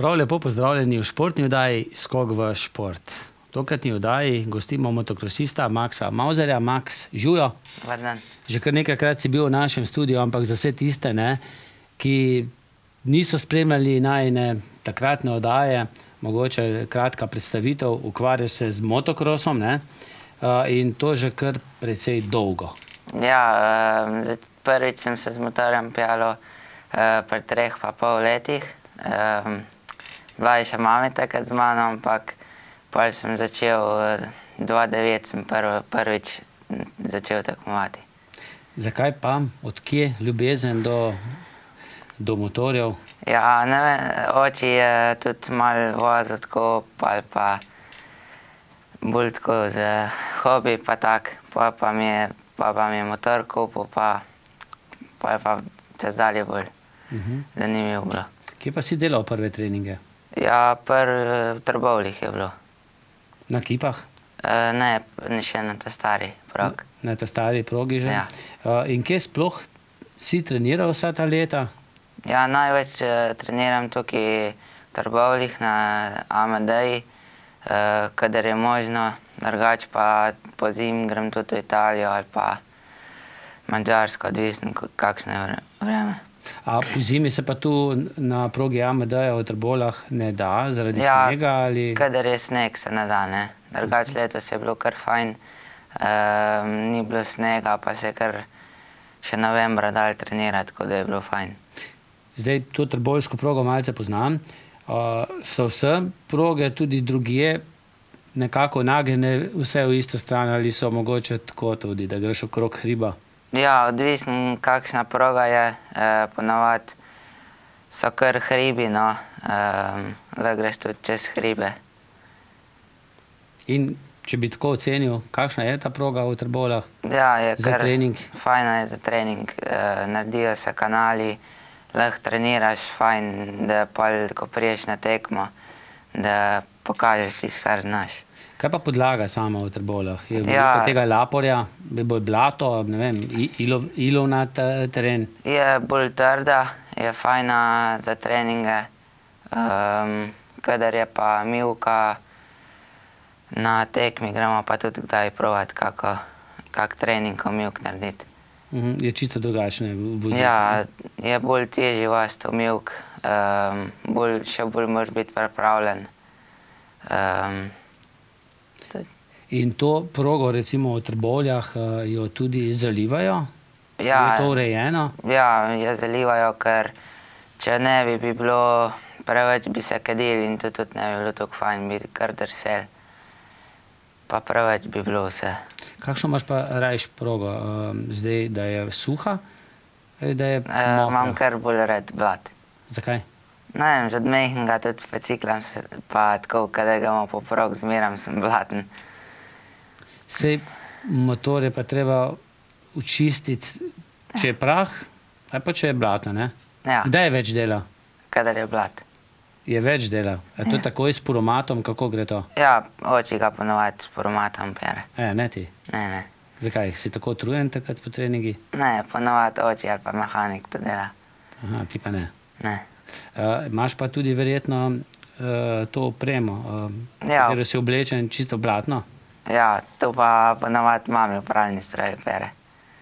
Prav lepo pozdravljeni v športni oddaji Skok v šport. V tokratni oddaji gostimo motokrosista Maksa Mauserja. Maks, živjo. Dobar dan. Že kar nekajkrat si bil v našem studiu, ampak za vse tiste, ki niso spremljali najine takratne oddaje, mogoče kratka predstavitev, ukvarjaš se z motokrosom, in to že kar precej dolgo. Ja, prvič sem se z motorjem pijalo pri 3,5 letih. Bila je še mami takrat z mano, ampak pol sem začel, 2009 sem prvič začel tekmovati. Zakaj pa? Odkje ljubezen do motorjev? Ja, ne vem, oči je tudi malo vozil tako, pa bolj tako za hobi pa tak. Pa mi je motor kupil, pa čez dalje bolj zanimivo bilo. Kje pa si delal prve treninge? Ja, v Trbovljah je bilo. Na kipah? Ne, še na ta stari prog. Na ta stari progi že? Ja. In kje sploh si treniral vsa ta leta? Ja, največ treniram tukaj v Trbovljah na AMD-ji, kadar je možno. Drugače pa pozimi grem tudi v Italijo ali pa Madžarsko, odvisno kakšno je vreme. A pozimi se pa tu na progi AMD-ja v Trbovljah ne da, zaradi snega ali? Ja, kadar je sneg se ne da, ne. Drugače letos je bilo kar fajn, ni bilo snega, pa se je kar še novembra dalo trenirati, tako da je bilo fajn. Zdaj, to trbovljsko progo malce poznam. So vse proge tudi drugje nekako nagnjene vse v isto stran ali so mogoče tako tudi, da greš okrog hriba? Ja, odvisno kakšna proga je, ponavadi so kar hribi, da greš tudi čez hribe. In če bi tako ocenil, kakšna je ta proga v Trbovljah? Ja, je za kar trening? Fajna je za trening, naredijo se kanali, lahko treniraš fajn, da pol, ko priješ na tekmo, da pokažeš tisto, kar znaš. Kaj pa podlaga sama v Trbovljah? Je veliko tega laporja, je bolj blato, ne vem, ilovnat teren? Je bolj trda, je fajna za treninge, kadar je pa mivka na tekmi, gremo pa tudi kdaj provat kak trening, ko mivk narediti. Je čisto drugačne voziti? Ja, je bolj težji voziti v mivk, še bolj moraš biti pripravljen. In to progo recimo v Trbovljah jo tudi zalivajo? Ja. Je to urejeno? Ja, jo zalivajo, ker če ne bi bilo, preveč bi se kadili in to tudi ne bi bilo tako fajn, bi kar drsel. Pa preveč bi bilo vse. Kakšno imaš pa rajš progo? Zdaj, da je suha ali da je mokra? Imam kar bolj rad blat. Zakaj? Ne vem, že od majhnega tudi speciklam se, pa tako, kadar gremo po prog, zmeram sem blaten. Sej motor je pa treba očistiti, če je prah ali pa če je blato, ne? Ja. Kdaj je več dela? Kadar je blat. Je več dela? Je to takoj s puromatom, kako gre to? Ja, oči ga ponovadi s puromatom pere. Ne ti? Ne. Zakaj? Si tako utrujen takrat po treningi? Ne, ponovadi oči ali pa mehanik to dela. Aha, ti pa ne. Ne. Imaš pa tudi verjetno to opremo, katero si oblečen čisto blatno? Ja, to pa ponovadi mami v pralni stroj pere.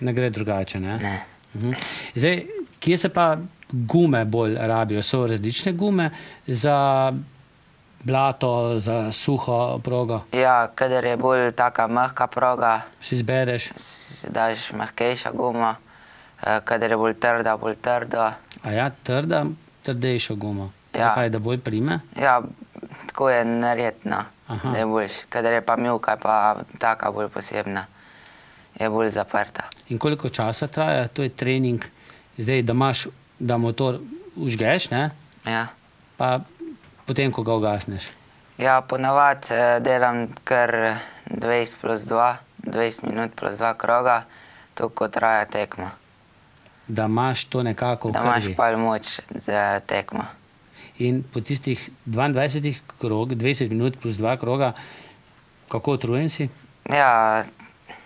Ne gre drugače, ne? Ne. Zdaj, kje se pa gume bolj rabijo? So različne gume za blato, za suho progo? Ja, kadar je bolj taka mehka proga, Si izbereš? si daš mehkejša guma, kadar je bolj trdo. A ja, trdejšo gumo. Ja. Zakaj, da bolj prime? Ja, tako je naredjeno, Aha. da je boljš. Kadar je pa mivka, pa taka bolj posebna, je bolj zaprta. In koliko časa traja? To je trening, zdaj, da motor užgeš, ne? Ja. Pa potem, ko ga ugasneš. Ja, ponavadi delam kar 20 minut plus 2 kroga, to ko traja tekma. Da imaš to nekako v Da krvi. imaš pol moč za tekmo. In po tistih 22 krog, 20 minut plus 2 kroga, kako utrujen si? Ja,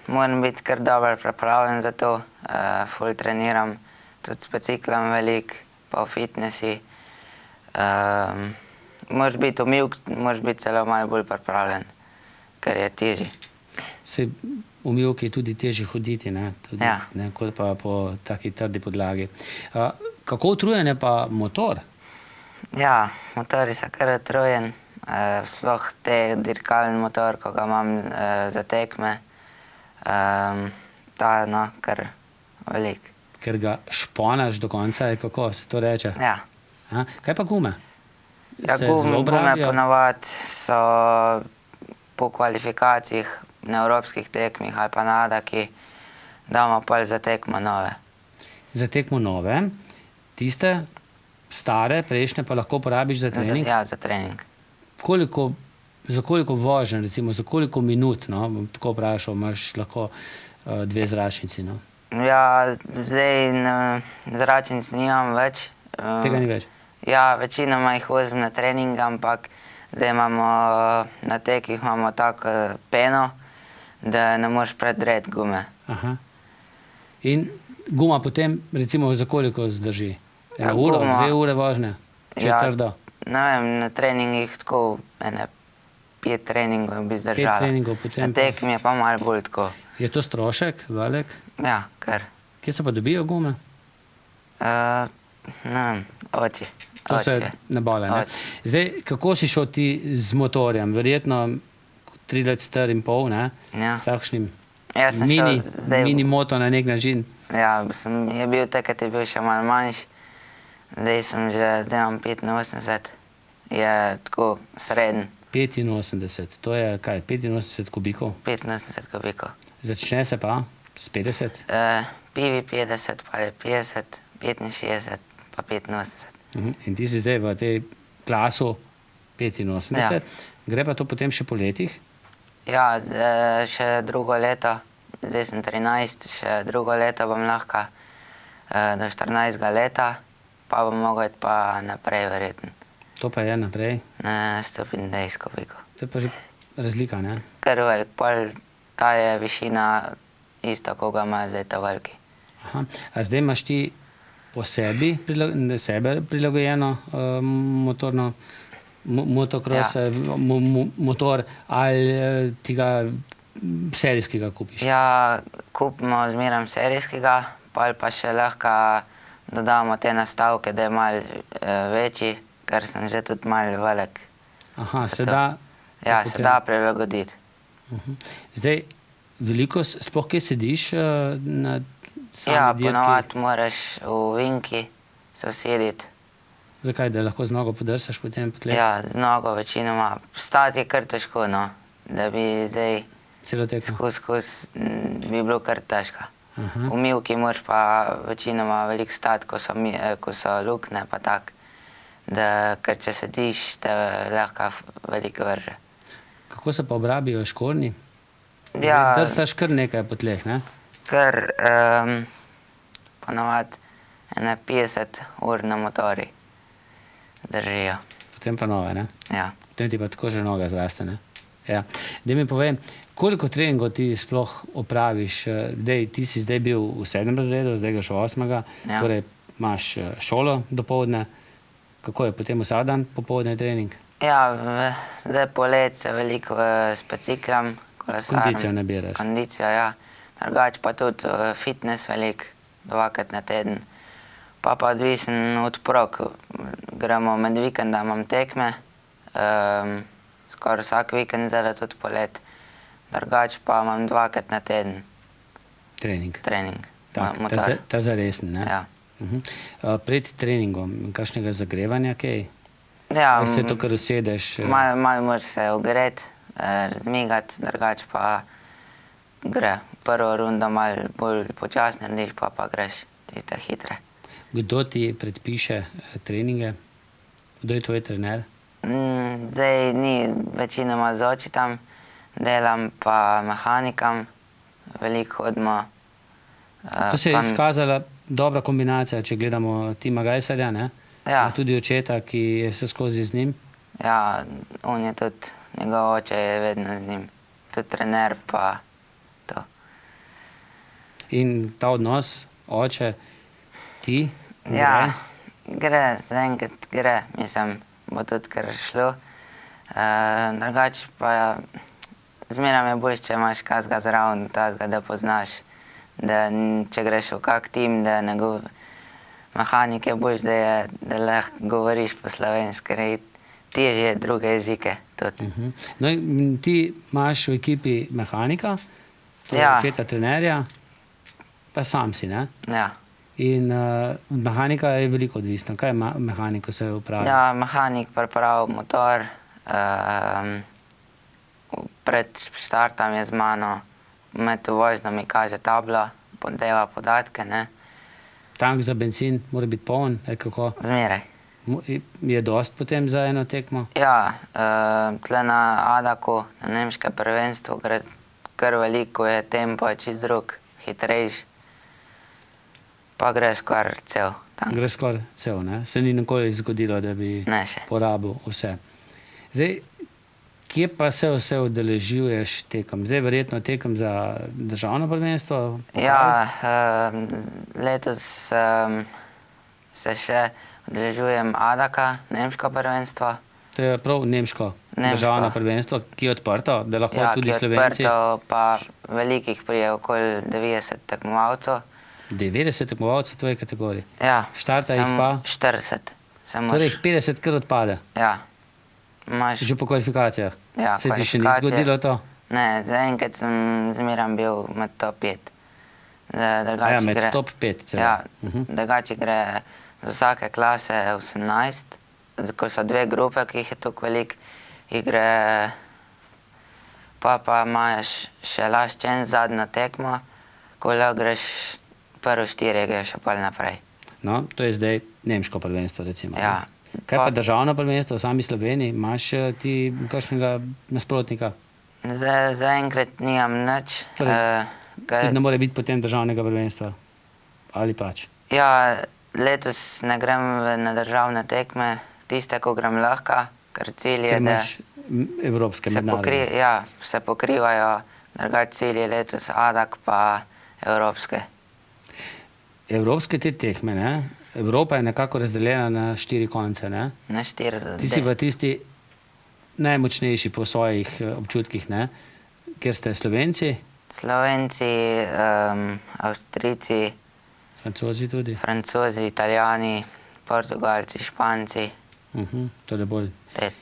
moram biti kar dobro pripravljen za to, ful treniram, tudi speciklam veliko, pa v fitnessi. moraš biti umivk, moraš biti celo malo bolj pripravljen, ker je težji. Se v mivki je tudi težje hoditi, ne? Tudi, Ja. ne, kot pa po taki trdi podlagi. Kako utrujen je pa motor? Ja, motor je kar utrujen, sploh te dirkalni motor, ko ga imam za tekme, ta no, kar velik. Ker ga šponaš do konca, ali kako se to reče? Ja. Kaj pa gume? Ja, Se zelo gume bravijo? ponavadi so po kvalifikacijah na evropskih tekmih ali pa na Adaki, damo pol za tekmo nove. Za tekmo nove, tiste stare, prejšnje pa lahko porabiš za trening? Ja, za trening. Za koliko voženj, recimo, za koliko minut, no? Bom tako vprašal, imaš lahko dve zračnici, no? Ja, zdaj zračnic nimam več. Tega ni več? Ja, večinoma jih vozim na trening, ampak zdaj imamo na tekih imamo tako peno, da ne moreš predreti gume. Aha. In guma potem, recimo, za koliko zdrži? Ja, Uro, guma- 2 ure vožnje? Če je Ja. trdo? Ne vem, na treningih tako 5 treningov bi zdržala. treningov, potem Na pa- tekmi je pa malo bolj tako. Je to strošek, velik? Ja, kar. Kje se pa dobijo gume? Ne vem, oči. To se ne bole, ne? Oči. Zdaj, kako si šel ti z motorjem? Verjetno 3 let star in pol, ne? Ja. S takšnim Jaz sem mini, šel zdaj... mini moto na nek način. Ja, je bil takrat je bil še malo manjši. Zdaj imam 85. Je tako sreden. 85, to je kaj, 85 kubikov? 85 kubikov. Začne se pa s 50? Pivi 50, pa je 50, 65, pa 85. In ti si zdaj v tej klasu 85. Ja. Gre pa to potem še po letih? Ja, še drugo leto. Zdaj sem 13, še drugo leto bom lahko do 14. leta, pa bom mogel iti pa naprej verjetno. To pa je naprej. Na 125 kubikov. To je pa že razlika, ne? Kar velik, pol ta je višina isto, ko ga ima zdaj ta veliki. Aha. A zdaj imaš ti po sebi sebe prilagojeno motorno motocross, motor, ali ti ga serijskega kupiš? Ja, kupimo zmeram serijskega, pol pa še lahko dodamo te nastavke, da je malo večji, ker sem že tudi malo velik. Aha, se da. Ja, se da prilagoditi. Zdaj, veliko, sploh kje sediš na sami Ja, dirki? ponovadi moraš v vinki se usediti. Zakaj, da lahko z nogo podrsaš potem po tleh? Ja, z nogo večinoma. Stati je kar težko, no. Da bi zdaj Celo tekmo? skus bi bilo kar težko. Aha. V mivki moraš pa večinoma veliko stati, ko so luknje pa tak. Ker če sediš, te lahko veliko vrže. Kako se pa obrabijo škornji? Ja, Drsaš kar nekaj po tleh, ne? kar ponovadi 50 ur na motori držijo. Potem pa nove, ne? Ja. Potem ti pa tako že noga zraste, ne? Ja. Daj mi povej, koliko treningov ti sploh opraviš? Ti si zdaj bil v 7. razredu, zdaj ga še 8. Ja. Torej imaš šolo dopoldne. Kako je potem vsak dan popoldne trening? Ja, zdaj polet se veliko speciklam, kolesarim. Kondicijo nabiraš. Kondicijo, ja. Drugače pa tudi fitness veliko, 2-krat na teden. Pa odvisen od prog. Gremo med vikendom, imam tekme, skoraj vsak vikend, zdaj tudi polet. Drugače pa imam 2-krat na teden Trening. trening. Tak, motor. ta zaresen, ne? Ja. Pred treningom, kakšnega zagrevanja, kaj? Ja, Ali se to, kar usedeš? malo moraš se ogreti, razmigati, drugače pa gre. Prvo rundo malo bolj počasno narediš, pa greš tiste hitre. Kdo ti predpiše treninge? Kdo je tvoj trener? Zdaj ni večinoma z očitom, delam pa mehanikam, veliko hodimo. To se je izkazala dobra kombinacija, če gledamo Tima Gajserja, ne? Ja. Pa tudi očeta, ki je vse skozi z njim. Ja, on je tudi, njegov oče je vedno z njim. Tudi trener pa to. In ta odnos, oče, ti, Ja, gre, zaenkrat gre. Mislim, bo tudi kar šlo. Drugače pa zmeraj je bolj, če imaš kakega zraven, takega, da poznaš, da če greš v kak tim, da ne mehanik je bolj, da lahko govoriš po slovenski, ker je težje druge jezike tudi. No, in ti imaš v ekipi mehanika, to je Ja. očeta trenerja, pa sam si, ne? Ja. In mehanika je veliko odvisna. Kaj mehaniko se upravi? Ja, mehanik pripravi motor, pred štartom je z mano, med vožnjo mi kaže tablo, deva podatke, ne, Tank za bencin mora biti poln, kako? zmeraj. Je dost potem za eno tekmo? Ja, tle na Adaku, na nemškem prvenstvu, gre kar veliko, je tempo je čist drug, hitrejši, pa gre skoraj cel tank. Gre skoraj cel, ne? Se ni nikoli zgodilo, da bi Ne še. porabil vse. Zdaj, kje pa se vse udeležuješ tekem? Zdaj verjetno tekem za državno prvenstvo? Ja, letos se še udeležujem Adaka, nemško prvenstvo. To je prav nemško državno prvenstvo, ki je odprto, da lahko Ja, tudi ki je Slovenci... odprto, pa velikih prije okoli 90 tekmovalcev. 90 tekmovalcev v tvoji kategoriji. Ja, Štarta jih samo pa? 40. Samo Torej jih 50 kar odpade, ja. Imaš, že po kvalifikacijah. ja, Se ti še ni kvalifikacije. zgodilo to? Ne, zaenkrat sem zmeraj bil med top 5. Ja, med top 5 celo. Ja, drugače gre z vsake klase 18, ko so dve grupe, ki jih je tukaj veliko, igre, pa imaš še last chance zadnjo tekmo, ko lahko greš prvo 4, greš pa naprej. No, to je zdaj nemško prvenstvo, recimo. Ja. Kaj pa državno prvenstvo v sami Sloveniji? Imaš ti kakšnega nasprotnika? Zaenkrat nimam nič. Tudi ne more biti potem državnega prvenstva? Ali pač? Ja, letos ne grem na državne tekme, tiste, ko grem lahko, ker cilj je, Ker da imaš evropske mednarodne. se pokrivajo, drugače cilj je letos Adak pa evropske. Evropske te tekme, ne? Evropa je nekako razdeljena na 4 konce, ne? Na 4. Ti si pa tisti najmočnejši po svojih občutkih, ne? Kjer ste Slovenci, Slovenci, Avstrijci, Francozi tudi. Francozi, Italijani, Portugalci, Španci, Torej bolj tet.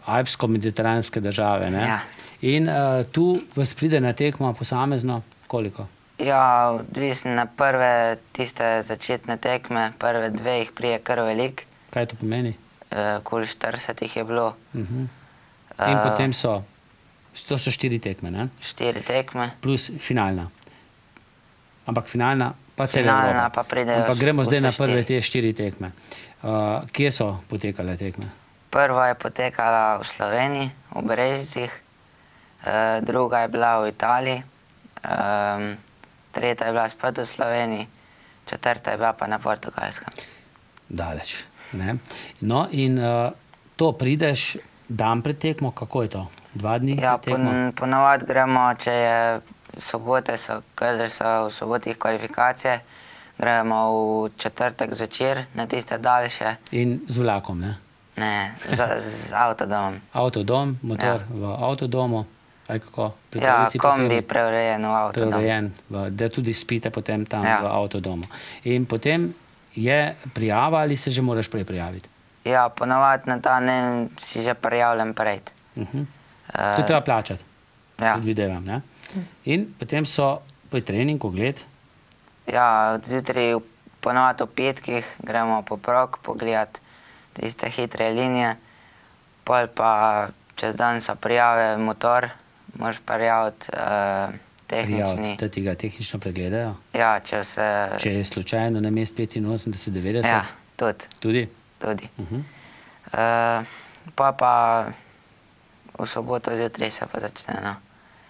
alpsko-mediteranske države, ne? Ja. In tu vas pride na tekmo posamezno koliko? Ja, odvisno na prve tiste začetne tekme, prve 2 jih prije kar veliko, Kaj to pomeni? okoli 40 jih je bilo. In potem to so 4 tekme, ne? 4 tekme. Plus finalna. Ampak finalna pa cela Finalna Evropa. pa pridejo Ampak gremo zdaj vse na prve 4. te 4 tekme. Kje so potekale tekme? Prva je potekala v Sloveniji, v Brežicih, druga je bila v Italiji, tretja je bila spet v Sloveniji, četrta je bila pa na Portugalskem. Daleč. Ne? No in to prideš dan pred tekmo, kako je to? 2 dni Ja, pred tekmo? ponavadi gremo, če je sobote, kadar so v sobotih kvalifikacije, gremo v četrtek zvečer na tiste daljše. In z vlakom, ne? Ne, z avtodomom. Avtodom, motor Ja. v avtodomu, ali kako? Pri Ja, pravici kombi posebej preurejen v avtodom. preurejen, da tudi spite potem tam Ja. v avtodomu. In potem je prijava ali se že moraš prej prijaviti? Ja, ponavadi na ta ne si že prijavljen prej. To treba plačati, Ja. predvidevam, ne? In potem so trening, ogled, Ja, zjutraj ponavadi v petkih gremo po prog pogledat tiste hitre linije, pol pa čez dan so prijave motor, moraš prijaviti tehnični. da ti ga tehnično pregledajo. Ja, če vse... Če je slučajno na mest 85, 90, Ja, tudi. tudi. Pa v soboto zjutraj se pa začne, no,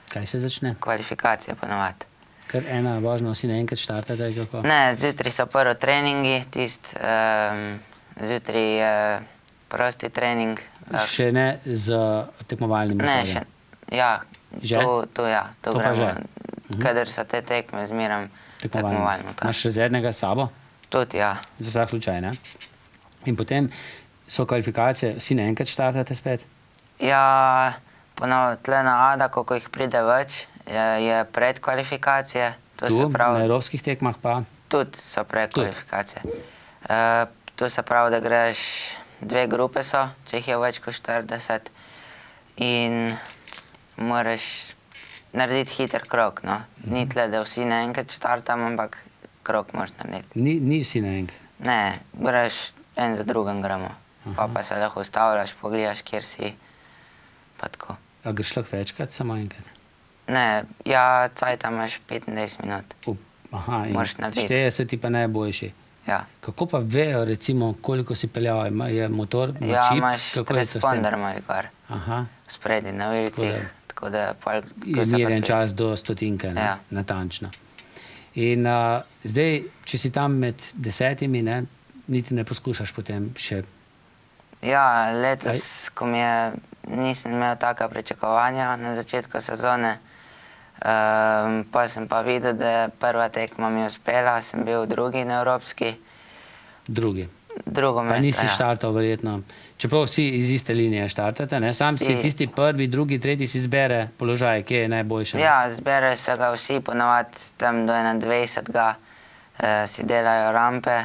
Kaj se začne? kvalifikacije ponavadi. Ker ena vožnja vsi naenkrat štartate, ali kako? Ne, zjutraj so prvo treningi, zjutraj je prosti trening. Še ne z tekmovalnim Ne, motorjem? še, ja, Že? tu To pa gremo, že. kadar so te tekme zmeram Tekmovalni. tekmovalno. Imaš še z enega s sabo? Tudi, ja. Za vsak slučaj, ne? In potem so kvalifikacije, vsi naenkrat štartate spet? Ja, tle na Adaku, ko jih pride več, je predkvalifikacije. To Tu, se pravi, na evropskih tekmah pa? tudi so predkvalifikacije. To se pravi, da greš, 2 grupe so, če jih je več kot 40 in moraš narediti hiter krog, no. Ni tle, da vsi naenkrat štartamo, ampak krog moraš narediti. Ni vsi naenkrat. Ne, greš en za drugim gremo. Pa se lahko ustavljaš, pogledaš, kjer si, pa tako. A greš lahko večkrat, samo enkrat? Ne, ja, cajta imaš 25 minut. Aha, in Moraš narediti. šteje se ti pa najboljši. Ja. Kako pa vejo, recimo, koliko si peljal? Je motor, ima Ja, čip? imaš Kako je to s tem? transponder imaš gor, Aha, spredi na vilicih, tako da pol, ko je se meren pripeš. čas do stotinke, ne? Ja. Natančno. In zdaj, če si tam med 10, ne, niti ne poskušaš potem še. Ja, letos, ko nisem imel taka pričakovanja na začetku sezone, pa sem pa videl, da prva tekma mi je uspela, sem bil drugi na evropski, Drugi. drugo Pa mesto. nisi štartal verjetno. Čeprav vsi iz iste linije štartate, ne? Sam si tisti prvi, drugi, tretji si zbere položaj, kje je najboljše. Ja, zbere se ga vsi, ponovadi tam do 21. Si delajo rampe,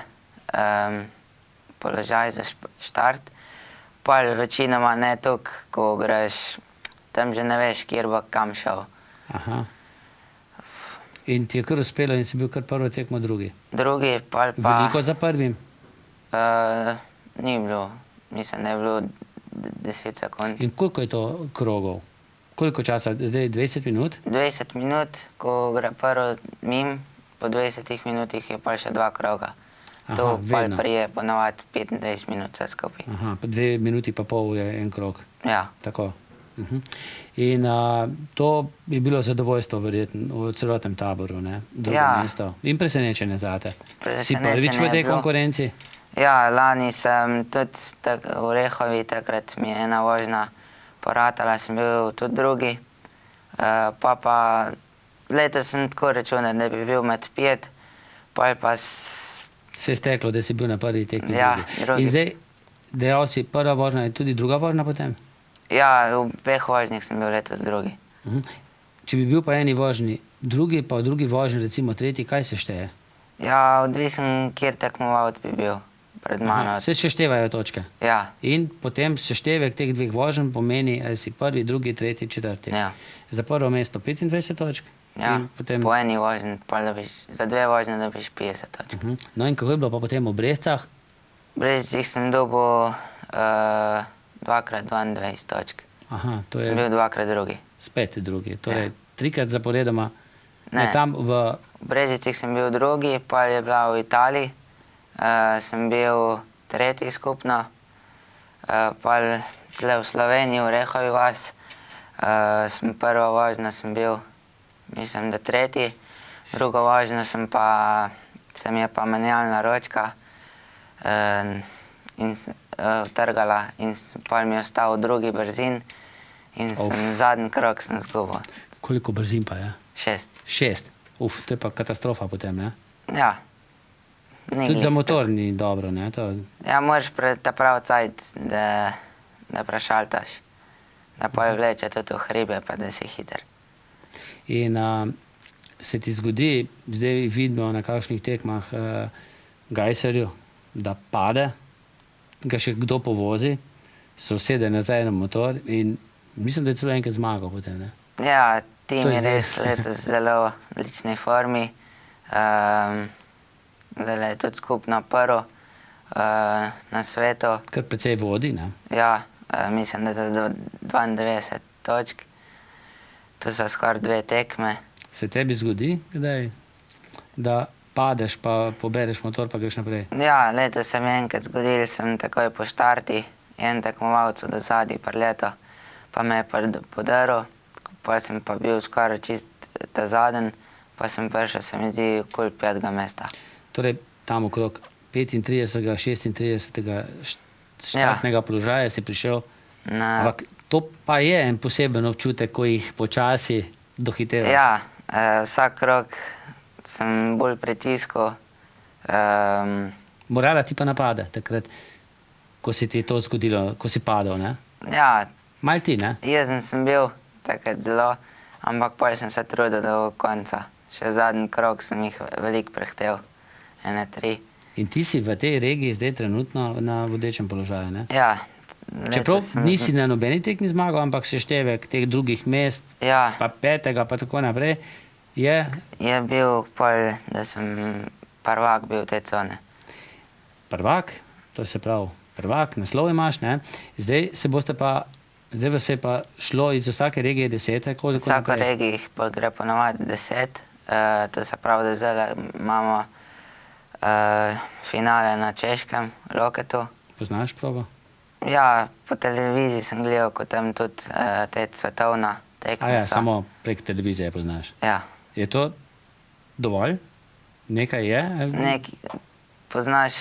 položaj za štart. Pol večinoma ne toliko, ko greš, tam že ne veš, kjer bo kam šel. Aha. In ti je kar uspelo in si bil kar prvo tekmo drugi. Drugi, pol pa... Veliko za prvim? Ni bilo, mislim, da je bilo 10 sekund. In koliko je to krogov? Koliko časa? Zdaj 20 minut? 20 minut, ko gre prvo mim, po 20 minutih je pa še 2 kroga. Aha, To pol vedno. prije ponovadi 25 minut vse skupaj. Aha, pa 2 minuti pa pol je en krog. Ja, Tako. In to je bilo zadovoljstvo verjetno v celotnem taboru, ne? Drugo Ja. mesto. In presenečenje zate. Si Presenečenje prvič v je tej bilo. konkurenci? ja, lani sem tudi v Rehovi, takrat mi je ena vožnja poratala, sem bil tudi drugi. Pa letos sem tako računal, da bi bil med 5, pol pa Se je steklo, da si bil na prvi tekmi Ja, drugi. drugi. In zdaj, dejal si, prva vožnja je tudi druga vožnja potem? ja, v 2 vožnjah sem bil letos drugi. Če bi bil pa eni vožnji drugi, pa v drugi vožnji recimo tretji, kaj se šteje? Ja, odvisen, kjer tekmovalec bi bil pred mano. Se števajo točke. Ja, In potem seštevek teh 2 voženj pomeni, ali si prvi, drugi, tretji, četrti. ja. Za prvo mesto 25 točk. Ja, In potem, po eni vožnji, za 2 vožnje dobiš 50 točk. No in kako je bilo pa potem v Brezcah? V Brežicih sem dobil 2x22 točk. Aha, to Sem je bil 2x drugi. spet drugi. Torej, Ja. 3krat zaporedoma. Ne. Tam v... V Brežicih sem bil drugi, pa je bila v Italiji, sem bil tretji skupno, pa tle v Sloveniji, v Rehovi vas, prvo vožnjo sem bil, mislim, da tretji, drugo vožnjo se mi je pa menjalna ročka in trgala in pol mi je ostal drugi brzin in zadnji krog sem zgubil. Koliko brzin pa je? 6. 6. To je pa katastrofa potem, ne? Ja. Ni Tudi za glih motor ni dobro, ne? To... Ja, moraš ta pravi cajt, da prešaltaš, da pol vleče tudi v hribe, pa da si hiter. In se ti zgodi, zdaj vidimo na kakšnih tekmah gajserju, da pade, ga še kdo povozi, se usede nazaj na motor in mislim, da je celo enkrat zmagal potem, ne? Ja, tim To je je zdaj- res letos zelo odlični formi. Zdaj je tudi skupno prvo na svetu. Kar precej vodi, ne? Ja, mislim, da za 92 točk. To so skoraj 2 tekme. Se tebi zgodi, kdaj, da padeš, pa pobereš motor, pa greš naprej? Ja, letos se mi je enkrat zgodil, sem takoj po štarti, en tekmovalec od zadaj preleto, pa me je podaril, pa sem pa bil skoraj čist ta zadnji, pa sem prišel, se mi zdi, okoli 5. mesta. Torej, tam okrog 35. 36. štartnega položaja si prišel. Ampak to pa je en poseben občutek, ko jih počasi dohitevaš. Ja, vsak krog sem bolj pritiskal. Morala ti pa napade takrat. ko se ti je to zgodilo, ko si padel, ne? Ja, Mal ti, ne? jezen sem bil takrat zelo, ampak pol sem se trudil do konca. Še zadnji krog sem jih veliko prehtel, 1-3. In ti si v tej regiji zdaj trenutno na vodečem položaju, ne? Ja, Čeprav letos sem- nisi na nobeni tekmi zmagal, ampak seštevek teh drugih mest, Ja, pa 5. pa tako naprej, je je bil pol, da sem prvak bil te cone. prvak, to se pravi prvak, naslov imaš, ne? Zdaj vas je pa šlo iz vsake regije 10, koliko Vsako naprej? regiji jih pa gre ponovadi 10, to se pravi, da zdaj imamo finale na Češkem, Loketu. Poznaš progo? Ja, po televiziji sem gledal, ko tam tudi te svetovna tekma. A ja, so. samo prek televizije poznaš. Ja, Je to dovolj? Nekaj je? poznaš,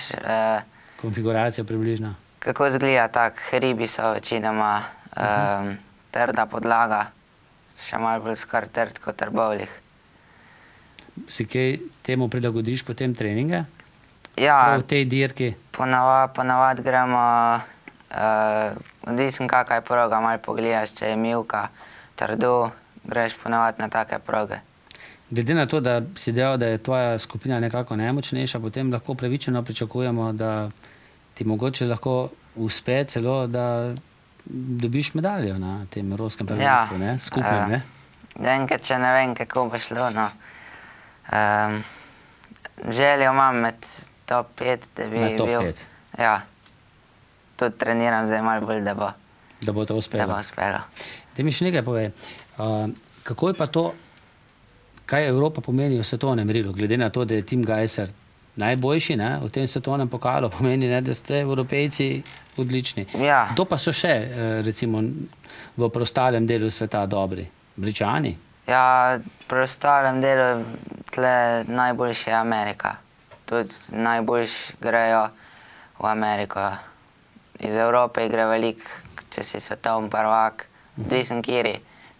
Konfiguracija približno? kako izgleda tak, hribi so večinoma, trda podlaga, še malo bolj skoraj trd kot trbovlih. Si kaj temu prilagodiš potem treninge? Ja, V tej dirki? ponavad gremo, odvisen kakaj proga, malo pogledaš, če je milka, trdo, greš ponavad na take proge. Glede na to, da si dejal, da je tvoja skupina nekako najmočnejša, potem lahko pravičeno pričakujemo, da ti mogoče lahko uspe celo, da dobiš medaljo na tem evropskem prvenstvu, ne? Skupnem, ne? Enkrat, če ne vem, kako bo šlo, no. Željo imam med top 5, da bi Na top bil. 5. Ja. Tudi treniram zdaj malo bolj, da bo Da bo to uspelo. uspelo. Te mi še nekaj pove. Kako je pa to, kaj Evropa pomeni v svetovnem merilu, glede na to, da je Tim Gajser najboljši, ne, v tem svetovnem pokalu, pomeni, ne, da ste Evropejci odlični. Ja. Kdo pa so še, recimo, v preostalem delu sveta dobri? Bričani? Ja, pri ostalem delu tle najboljši je Amerika. Tudi najboljši grejo v Ameriko. Iz Evrope gre veliko, če si svetovni prvak, odvisen kjeri,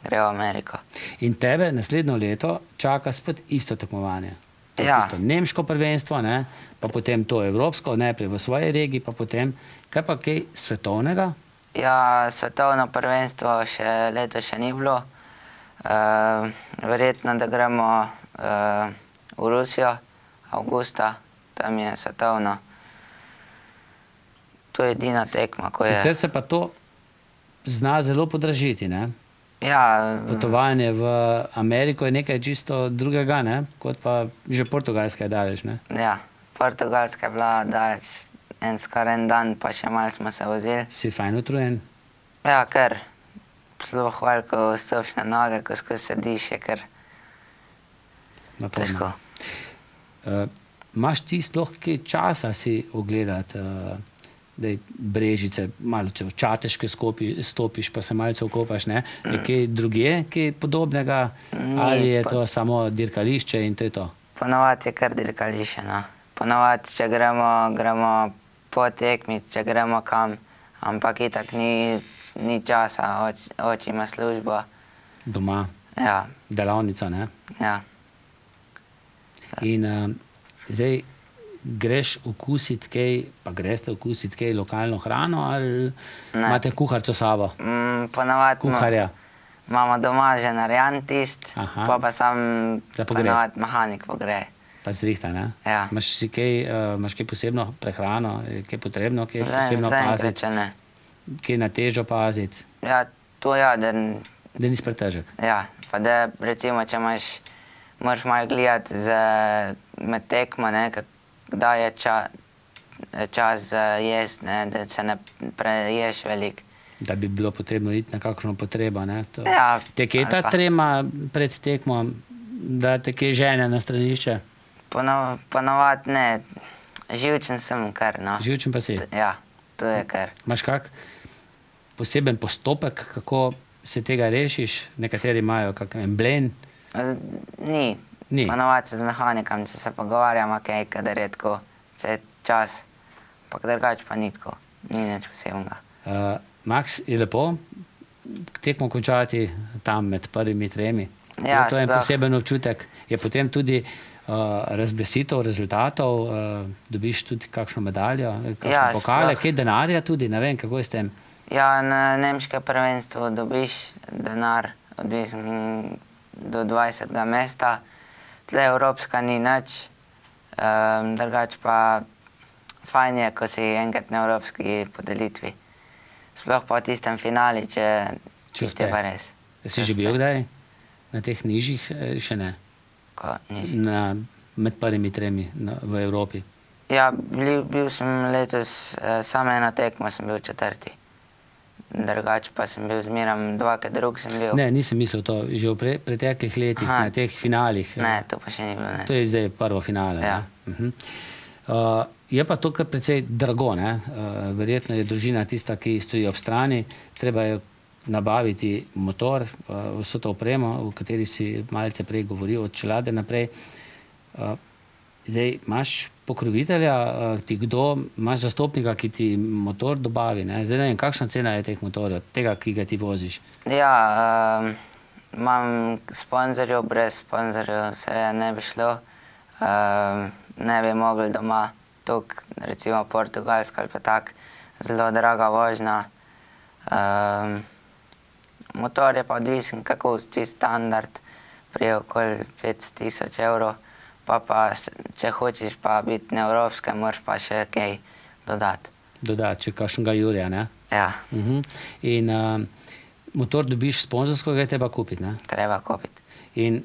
gre v Ameriko. In tebe naslednjo leto čaka spet isto tekmovanje. To je Ja. tisto nemško prvenstvo, ne, pa potem to evropsko, najprej v svoji regiji, pa potem, kaj pa kaj svetovnega? Ja, svetovno prvenstvo letos še ni bilo. Verjetno, da gremo v Rusijo, avgusta, tam je svetovno. To je edina tekma, ko je. Sicer se pa to zna zelo podražiti, ne? Ja, Potovanje v Ameriko je nekaj čisto drugega, ne? Kot pa že Portugalska je daleč, ne? ja, Portugalska je bila daleč, skoraj en dan, pa še malo smo se vozili. Si fajn utrujen? Ja, ker zelo hvala, ko stopiš na noge, ko skozi sediš, je kar Naporno. težko. Imaš ti sploh kaj časa si ogledati, da je Brežice, malo če v Čateške stopiš, pa se malce okopaš, ne? Je kaj drugje, kaj podobnega? Ni, Ali je pa- to samo dirkališče in to je to? Ponovadi je kar dirkališče, no. Ponovadi, če gremo po tekmi, če gremo kam, ampak itak ni časa, oči ima službo. Doma, Ja, delavnica, ne? ja. In zdaj greš okusiti kaj, pa greste okusiti kaj lokalno hrano ali Ne. imate kuharico s sabo? Ponovadi Kuharja. imamo doma že narejen tist, Aha. pa sam Za pogreb. ponovadi mehanik pogreje. Pa zrihta, ne? Ja. Imaš kaj posebno prehrano, je kaj potrebno, kaj posebno Zaenkrat paziti, še ne. kaj na težo paziti, Ja, to ja, da nisi pretežek. ja, pa da recimo, če moraš malo gledati med tekmo, ne, kdaj je čas za jesti, ne, da se ne preješ veliko. Da bi bilo potrebno iti na kakšno potrebo, ne? To. Ja, Te kje ta ali pa- trema pred tekmo, da te kje žene na stranišče? Ponovadi ne, živčen sem kar, no. Živčen pa si. Ja, to je kar. Imaš kak poseben postopek, kako se tega rešiš? Nekateri imajo kak emblem. Ni. Ni. Ponovadi se z mehanikom, če se pogovarjamo, kaj, kadar je tako, če je čas, pa drugače pa ni tako, ni nič posebnega. Max, je lepo tekmo končati tam med prvimi tremi. Ja, je to en sploh. poseben občutek. Je potem tudi razglasitev rezultatov, dobiš tudi kakšno medaljo, kakšne Ja, pokale, sploh. kaj denarja tudi, ne vem, kako je s tem. Ja, na nemške prvenstvo dobiš denar, odvisen do 20. mesta. Tle evropska ni nič, drugače pa fajn je, ko si enkrat na evropski podelitvi. Sploh pa v tistem finali, če Če tiste uspe. pa res. Si že bil kdaj na teh nižjih? Še ne. Ko ni. Med prvimi tremi v Evropi. Ja, bil sem letos, samo eno tekmo sem bil četrti. Drugače pa sem bil zmeram dvakrat drug sem bil. Ne, nisem mislil to. Že v preteklih letih, Aha. na teh finalih. Ne, to pa še ni bilo nič. To je zdaj prvo finale. Ja. Ne? Je pa to kar precej drago. Ne? Verjetno je družina tista, ki stoji ob strani. Treba je nabaviti motor, vso to opremo, o kateri si malce prej govoril, od čelade naprej. Zdaj, imaš pokrovitelja, ti kdo, imaš zastopnika, ki ti motor dobavi. Ne? Zdaj ne vem, kakšna cena je teh motorjev, tega, ki ga ti voziš. Ja, imam sponzorjev, brez sponzorjev se ne bi šlo. Ne bi mogli doma tuk, recimo Portugalska ali pa tak, zelo draga vožnja. Motor je pa odvisen, kako čist standard, prije okoli 5000 evrov. Pa če hočeš pa biti na evropskem, moraš pa še kaj dodati. Dodati, če kakšnega Jurija, ne? Ja, In motor dobiš sponzorsko, ga je treba kupiti, ne? treba kupiti. In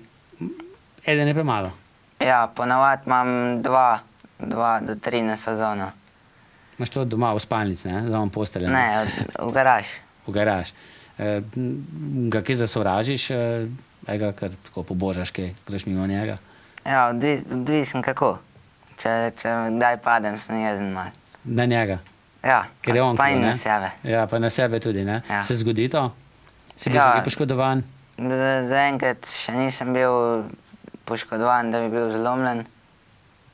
eden je premalo. Ja, ponavadi imam dva do tri na sezono. Imaš to doma v spalnici, ne? Zraven postelje. Ne, v garaž. V garaž. Ga kaj zasovražiš, ga kar tako pobožaš, kaj greš mimo njega? Ja, odvisen kako. Če kdaj padem, sem jezen malo. Na njega. Ja, Ker je on pa in ne? na sebe. Ja, pa na sebe tudi, ne? Ja. Se zgodi to? Si bil Ja. tudi poškodovan? Zaenkrat še nisem bil poškodovan, da bi bil zlomljen.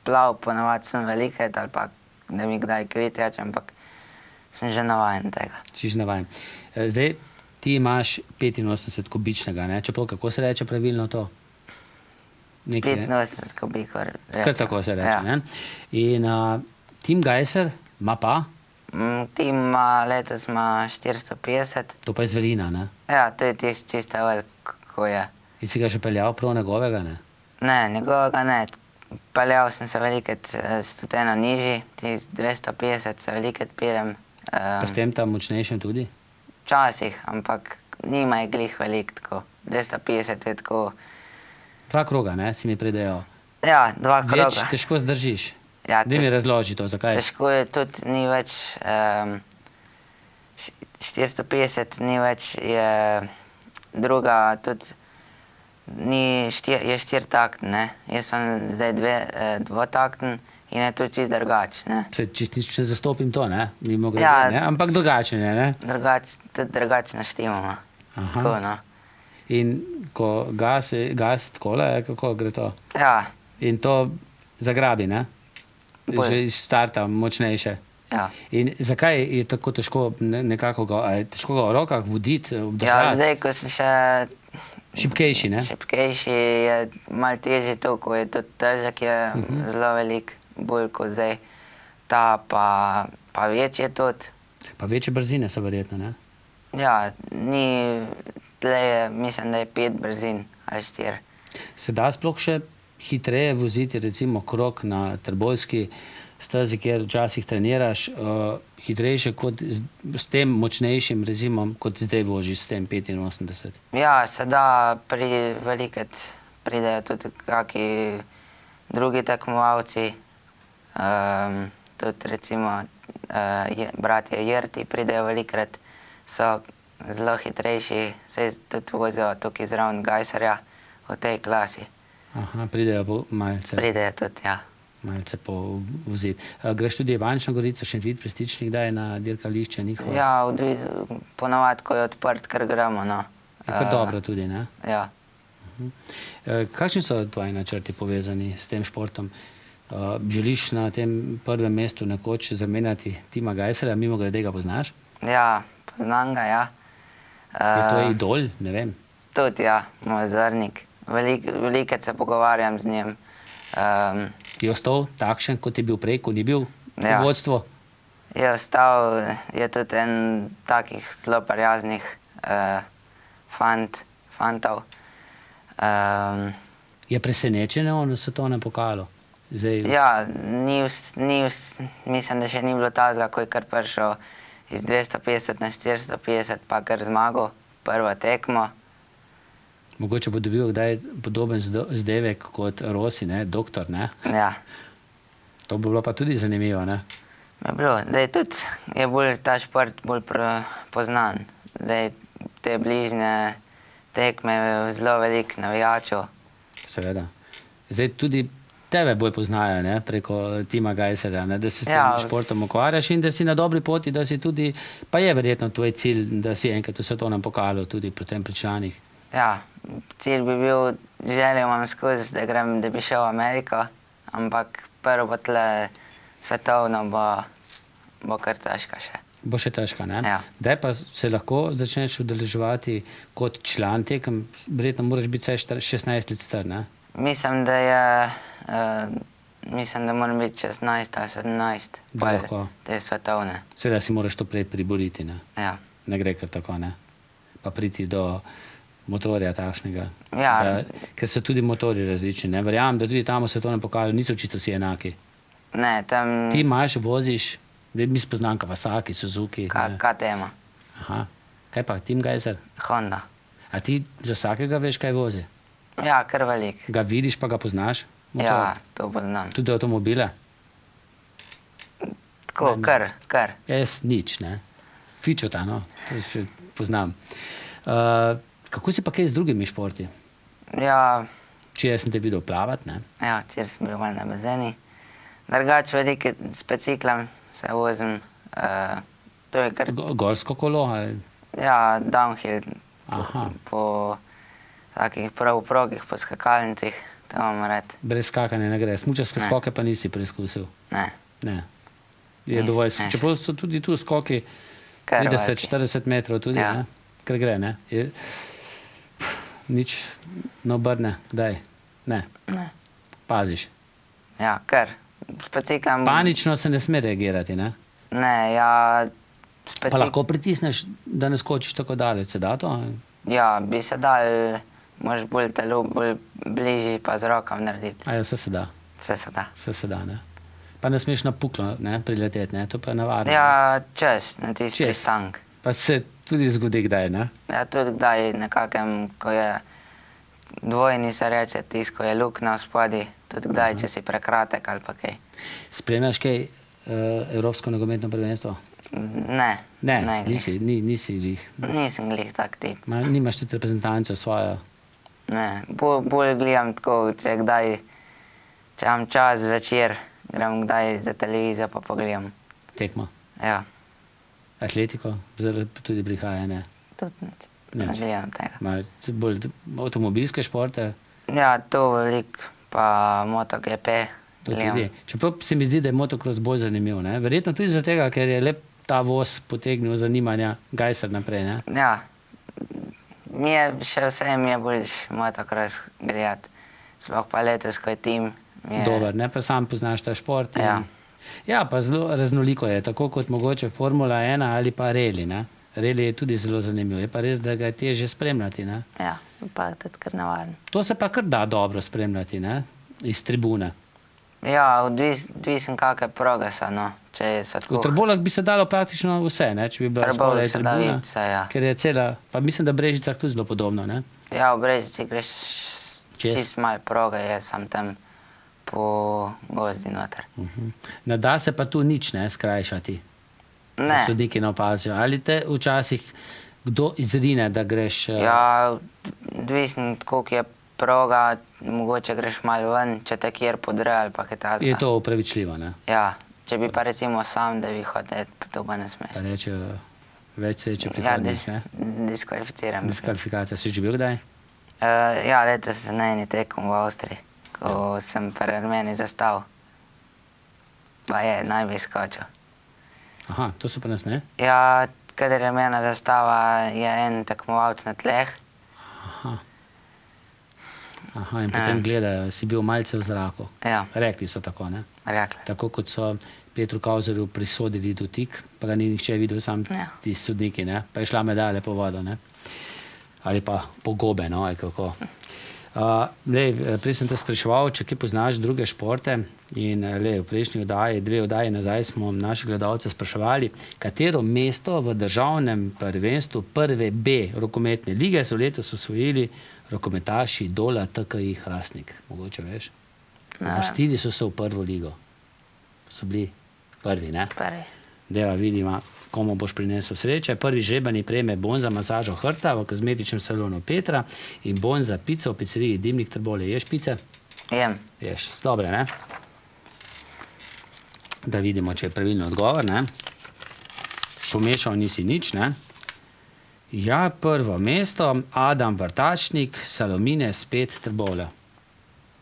Plav ponavadi sem velikrat ali pa da mi kdaj kriteč, ampak sem že navajen tega. Si že navajen. Zdaj, ti imaš 85 kubičnega, ne? Čeprav, kako se reče pravilno to? Nekaj, ne? 85 kubikov reče. Kar tako se reče, Ja. ne? In Tim Geiser ima pa, Tim letos ima 450. to pa je zvelina, ne? Ja, to je tisti čista velik, ko je. In si ga že peljal prav njegovega, ne? Ne, njegovega ne. Peljal sem se velikrat stoteno nižji, ti 250 se velikrat peljem. Pa s tem tam močnejšem tudi? Včasih, ampak nima je glih velik tako. 250 je tako, Dva kroga, ne, si mi predejal. ja, dva Več kroga. težko zdržiš. Ja, Daj mi razloži to, zakaj. težko je tudi, ni več, 450 ni več, je druga tudi, je štirtakten, ne. Jaz sem zdaj dvotakten in je tudi čist drugač, ne. Se čistič ne zastopim to, ne? Mimo grede, Ja. ne? Ampak drugačen je, ne? Tudi drugač naštimamo. Aha. Tako, no. In ko gas takole, kako gre to? Ja, In to zagrabi, ne? Bolj. Že iz starta močnejše. ja. In zakaj je tako težko nekako ga, a je težko ga v rokah voditi, Ja, obdržati? zdaj, ko sem še Šibkejši, ne? šibkejši, je malo težje to, ko je tudi težek, je zelo velik, bolj kot zdaj. Ta pa večji tudi. Pa večje brzine so verjetno, ne? Ja, tle je, mislim, da je 5 brzin ali 4. Se da sploh še hitreje voziti, recimo krog na Trbojski stezi, kjer včasih treniraš, hitrejše kot s tem močnejšim rezimom, kot zdaj vožiš s tem 85? Ja, se da, velikrat pridejo tudi kaki drugi tekmovalci, tudi recimo bratje Jerti pridejo velikrat, so zelo hitrejši, se tudi vozijo tukaj zraven Geiserja v tej klasi. Aha, pridejo malce. Pridejo tudi, ja. Malce povoziti. Greš tudi Ivančno Gorico, Šentvid, Prestičnik, kdaj na dirkališče njihovo? Ja, ponavadi, ko je odprt, ker gremo, no. Je kar dobro tudi, ne? Ja. Kakšni so tvoji načrti povezani s tem športom? Želiš na tem prvem mestu nekoč zamenjati Tima Geiserja, mimo grede ga poznaš? Ja, poznam ga, ja. Je to idol? Ne vem. Tudi, ja, moj zrnik. Velikrat se pogovarjam z njim. Je ostal takšen, kot je bil prej, ko ni bil Ja. v vodstvu? Je ostal, je tudi en takih zelo prijaznih fantov. Je presenečen na svetovnem pokalu? Zdaj, Ja, mislim, da še ni bilo tazga, ko je kar prišel iz 250 na 450, pa kar zmagal prvo tekmo. mogoče bo dobil kdaj podoben zdevek kot Rossi, ne? Doktor, ne? Ja, To bi bilo pa tudi zanimivo, ne? je bilo. Zdaj tudi je bolj ta šport bolj poznan. Zdaj te bližnje tekme je zelo veliko navijačev. Seveda. Zdaj tudi tebe bolj poznajo, ne? Preko Tima Gajserja, ne? Da se s tem Ja, športom ukvarjaš in da si na dobri poti, da si tudi, pa je verjetno tvoj cilj, da si enkrat v svetovnem pokalu tudi potem pri članih. Ja, cilj bi bil, želel imam skozi, da bi šel v Ameriko, ampak prvo bo tle svetovno, bo kar težko še. Bo še težko, ne? Ja. Kdaj pa se lahko začneš udeleževati kot član tekem? Verjetno moraš biti vsaj 16 let star, ne? Mislim, da moram biti 16 ali 17, Da lahko. te svetovne. Seveda si moraš to prej priboriti, ne? Ja. Ne gre kar tako, ne? Pa priti do motorja takšnega. Ja. Ker so tudi motorji različni, ne? Verjamem, da tudi tam v svetovnem pokalu niso čisto vsi enaki. Ne, tam Ti imaš, voziš, mi spoznam Kawasaki, Suzuki. ne? KTM, Aha. Kaj pa, Tim Gajser? Honda. A ti za vsakega veš, kaj vozi? Ja, kar velik. Ga vidiš, pa ga poznaš? Motor? Ja, to poznam. Tudi avtomobile? Tako, kar. Jaz nič, ne. Fičota, no, to še poznam. Kako si pa kaj z drugimi športi? Ja, Če jaz sem te videl plavati, ne? ja, včeraj sem bil malo na bazeni. Drugače velike s biciklom se vozim. To je kar, Gorsko kolo? Ali? ja, downhill. Aha. Po takih prav progih, po skakalnicah, to imam rad. Brez skakanja ne gre. Smučarske Ne. skoke pa nisi preizkusil? Ne, Ne. Je Nisem, dovolj, ne. čeprav so tudi tu skoki kar 30-40 metrov tudi, Ja. ne? Ker gre, ne? Nič ne obrne, kdaj? Ne. Ne. Paziš. Ja, kar. S biciklom... Panično se ne sme reagirati, ne? Ne, ja, s Pa lahko pritisneš, da ne skočiš tako daleč, se da to? Ja, bi se dal, moraš bolj telo, bolj bližje pa z rokom narediti. A ja, vse se da, Vse se da. vse se da, ne? Pa ne smeš na puklo, ne, prileteti, ne? To pa je navadno. Ja, čez, na tisti Čez. pristank. Pa se tudi zgodi kdaj, ne? Ja, tudi kdaj nekakem, ko je dvojni se reče, tisto, ko je luknja v spodaj, tudi kdaj, če si prekratek ali pa kaj. Spremljaš kaj Evropsko nogometno prvenstvo? Ne, Ne, glih. nisi glih. Nisem glih tak tip. Nimaš tudi reprezentanco svojo. Ne, bolj gledam tako, če imam čas večer, grem kdaj za televizijo pa pogledam. Tekmo. Ja, Atletiko, zdaj tudi prihaja, ne? tudi nič. Nič. Ne gledam tega. Bolj avtomobilske športe, Ja, to veliko, pa MotoGP to gledam. tudi. Čeprav se mi zdi, da je motocross bolj zanimiv, ne? Verjetno tudi zato, ker je lep ta voz potegnil zanimanja Gajser naprej, ne? Ja, mi je še vse mi je bolj motocross gledati. Sploh pa letos, ko je tim. Dober, ne? Pa sam poznaš ta šport. Ja. Ja, pa zelo raznoliko je, tako kot mogoče Formula 1 ali pa reli, ne? Reli je tudi zelo zanimiv, je pa res, da ga je težje spremljati, ne? Ja, pa tudi kar navaden. To se pa kar da dobro spremljati, ne? Iz tribune. Ja, odvisen kakšne proge so, no. Če so V tako... Trbolah bi se dalo praktično vse, ne? Če bi bila Trbovljah spodaj se da tribuna, videti vse, ja. ker je cela, pa mislim, da v Brežicah tudi zelo podobno, ne? Ja, v Brežici greš Čez. čist malo proge, je sam tam po gozdi noter. Ne da se pa tu nič ne skrajšati. Ne, Sodniki ne opazijo. Ali te včasih kdo izrine, da greš... ja, odvisen, koliko je proga, mogoče greš malo ven, če te kjer podre ali pa kaj takega. Je to upravičljivo, ne? Ja, če bi pa recimo sam, da bi hotel, to pa ne smeš. Pa reče, več sreče Ja, prihodnjič, ne? diskvalificiram. Diskvalifikacija. Si že bil kdaj? Ja, letos sem na eni tekom v Avstriji, ko sem pred meni zastal. Pa je, naj bi skočil. Aha, to se pa ne sme? Ja, kadar je mena zastava, je en tekmovalec na tleh. Aha. Aha, in potem gledajo, si bil malce v zraku. Ja, Rekli so tako, ne? rekli. Tako kot so Petru Kauzerju prisodili dotik, pa ga ni nihče videl, sam Ja. ti sodniki, ne? Pa je šla medalja po vodo, ne? Ali pa po gobe, no, ali kako. Prej sem te spraševal, če kje poznaš druge športe in v prejšnji oddaji, 2 oddaji nazaj smo naše gledalce spraševali, katero mesto v državnem prvenstvu prve B rokometne lige so letos osvojili rokometaši Dola TKI Hrastnik. Mogoče veš? Vrstili so se v prvo ligo. So bili prvi, ne? Prvi. Deva vidimo, komu boš prinesel sreče. Prvi žrebani prejme bon za masažo hrta v kozmetičnem salonu Petra in bon za pico v pizzeriji Dimnik Trbovlje. Ješ pice? Jem. Ješ. Dobre, ne? Da vidimo, če je pravilno odgovor, ne? Pomešal nisi nič, ne? Ja, prvo mesto, Adam Vrtačnik, Salomine spet Trbovlja.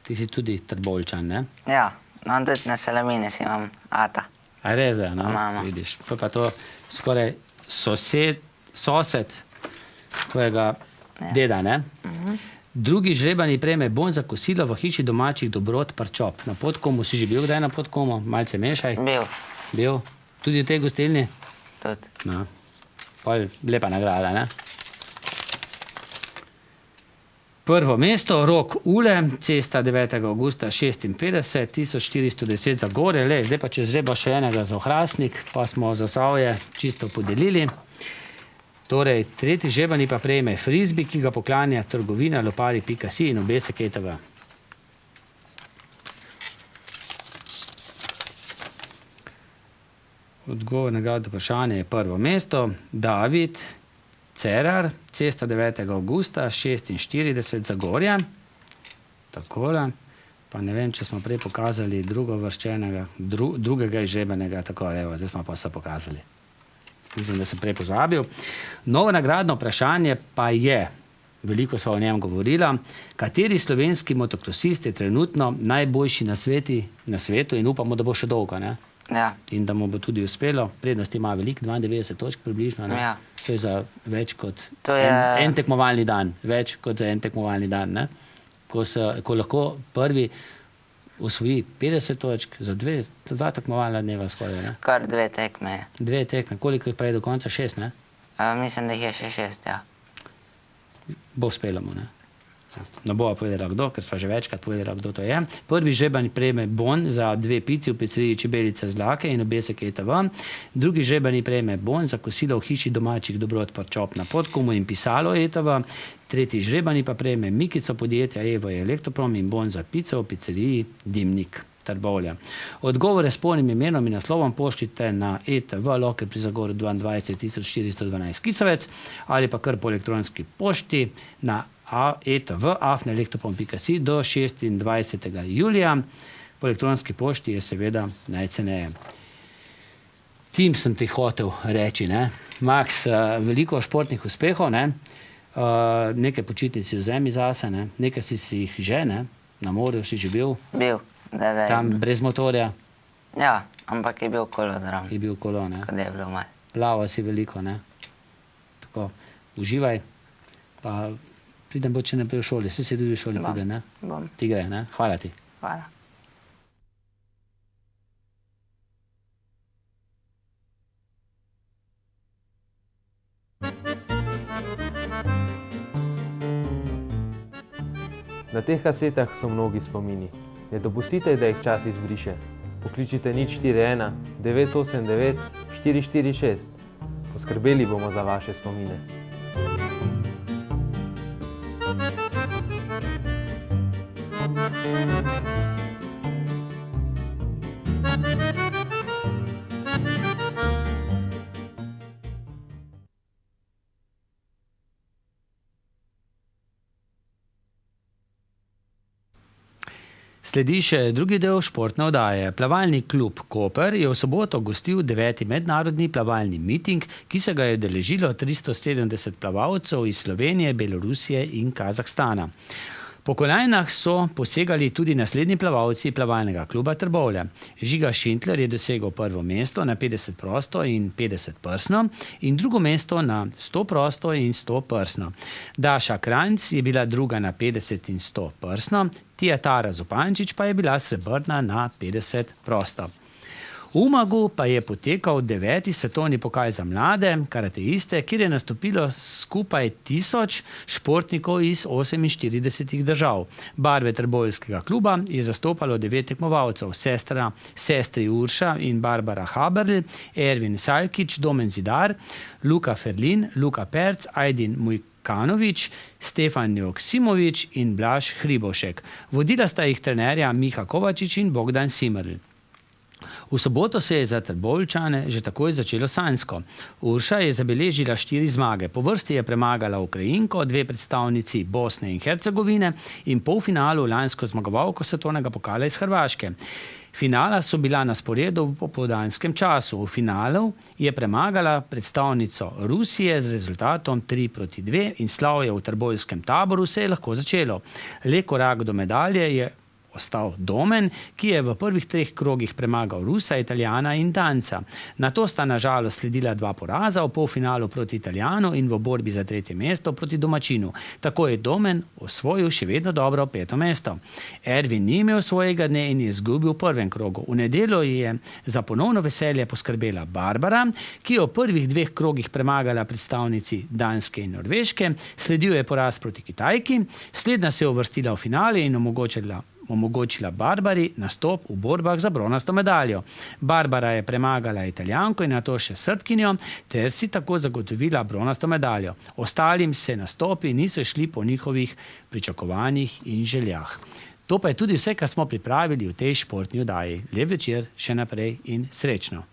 Ti si tudi Trbovljčan, ne? Ja, no tudi na Salamine si imam ata. A res je, no? Mama. Vidiš. Pa to skoraj sosed tvojega deda, ne? Drugi žrebani prejme bon za kosilo v hiši domačih dobrot Parčop. Na Podkomu si že bil kdaj na Podkomu? Malce mešaj. Bil. Tudi v tej gostilni? Tudi. No. Pol lepa nagrada, ne? Prvo mesto, Rok Ule, cesta 9. augusta 56, 1410 za gore. Zdaj pa če žreba še enega za Hrastnik, pa smo Zasavje čisto podelili. Torej, tretji žrebani pa prejme frizbi, ki ga poklanja trgovina lopari.si in obesek ETV. Odgovor na glavno vprašanje je prvo mesto, David Cerar, cesta 9. augusta 46 za Gorja. Takole. Pa ne vem, če smo prej pokazali drugega izžrebanega, tako evo, zdaj smo pa vse pokazali. Mislim, da sem prej pozabil. Novo nagradno vprašanje pa je, veliko sva o njem govorila, kateri slovenski motokrosist je trenutno najboljši na svetu in upamo, da bo še dolgo, ne? Ja. In da mu bo tudi uspelo. Prednost ima veliko, 92 točk približno, ne? Ja. To je za več kot To je- en tekmovalni dan. Več kot za en tekmovalni dan, ne? Ko lahko prvi osvoji 50 točk za 2 tekmovalna dneva skoraj, ne? Kar 2 tekme. 2 tekme. Koliko jih pa je do konca? 6, ne? Mislim, da jih je še 6, ja. Bo uspelo mu, ne? Ne bova povedala kdo, ker sva že večkrat povedala, kdo to je. Prvi žreban prejme bon za 2 pici v pizzeriji Čebelica Zlake in obesek ETV. Drugi žreban prejme bon za kosilo v hiši domačih dobrot Parčop na Podkomu in pisalo ETV. Tretji žreban pa prejme Mikico podjetja Evo Elektroprom in bon za pico v pizzeriji Dimnik Trbovlja. Odgovore s polnim imenom in naslovom pošljite na ETV Loke pri Zagoru 22 412 Kisovec ali pa kar po elektronski pošti na etv@elektropom.si do 26. julija. Po elektronski pošti je seveda najceneje. Tim sem ti hotel reči, ne? Max, veliko športnih uspehov, ne? Nekaj počitnic si vzemi zase, ne? Nekaj si jih že, ne? Na morju si že bil, Bil. Da. tam brez motorja, Ja, ampak je bil kolo zraven. je bil kolo, ne? Kad je bilo malo. Plaval si veliko, ne? Tako, uživaj, pa pridem bo, če ne bi v šoli, si tudi v šoli Bom. pride, ne? Bom. Ti gre, ne? Hvala ti. Hvala. Na teh kasetah so mnogi spomini. Ne dopustite, da jih čas izbriše. Pokličite 041 989 446. Poskrbeli bomo za vaše spomine. Sledi še drugi del športne oddaje. Plavalni klub Koper je v soboto gostil 9. mednarodni plavalni miting, ki se ga je udeležilo 370 plavalcev iz Slovenije, Belorusije in Kazahstana. Po kolajnah so posegali tudi naslednji plavalci plavalnega kluba Trbovlje. Žiga Šintler je dosegel prvo mesto na 50 prosto in 50 prsno in drugo mesto na 100 prosto in 100 prsno. Daša Kranjc je bila druga na 50 in 100 prsno, Tara Zupančič pa je bila srebrna na 50 prosto. V Umagu pa je potekal 9. svetovni pokal za mlade karateiste, kjer je nastopilo skupaj 1000 športnikov iz 48 držav. Barve trboveljskega kluba je zastopalo 9 tekmovalcev, sestri Urša in Barbara Haberl, Ervin Salkič, Domen Zidar, Luka Ferlin, Luka Perc, Ajdin Mujkanovič, Stefan Joksimovič in Blaž Hribošek. Vodila sta jih trenerja Miha Kovačič in Bogdan Simrl. V soboto se je za Trboveljčane že takoj začelo sanjsko. Urša je zabeležila 4 zmage. Po vrsti je premagala Ukrajinko, 2 predstavnici Bosne in Hercegovine in polfinalu lansko zmagovalko svetovnega pokala iz Hrvaške. Finala so bila na sporedu v popoldanskem času. V finalu je premagala predstavnico Rusije z rezultatom 3-2 in slavje v trboveljskem taboru se je lahko začelo. Le korak do medalje je ostal Domen, ki je v prvih 3 krogih premagal Rusa, Italijana in Danca. Nato sta na žalost sledila 2 poraza v polfinalu proti Italijanu in v borbi za 3. mesto proti domačinu. Tako je Domen osvojil še vedno dobro 5. mesto. Ervin ni imel svojega dne in je izgubil v prvem krogu. V nedeljo je za ponovno veselje poskrbela Barbara, ki je v prvih 2 krogih premagala predstavnici Danske in Norveške. Sledil je poraz proti Kitajki, slednja se je uvrstila v finale in omogočila Barbari nastop v borbah za bronasto medaljo. Barbara je premagala Italijanko in nato še Srbkinjo ter si tako zagotovila bronasto medaljo. Ostalim se nastopi niso šli po njihovih pričakovanjih in željah. To pa je tudi vse, kar smo pripravili v tej športni oddaji. Lep večer še naprej in srečno!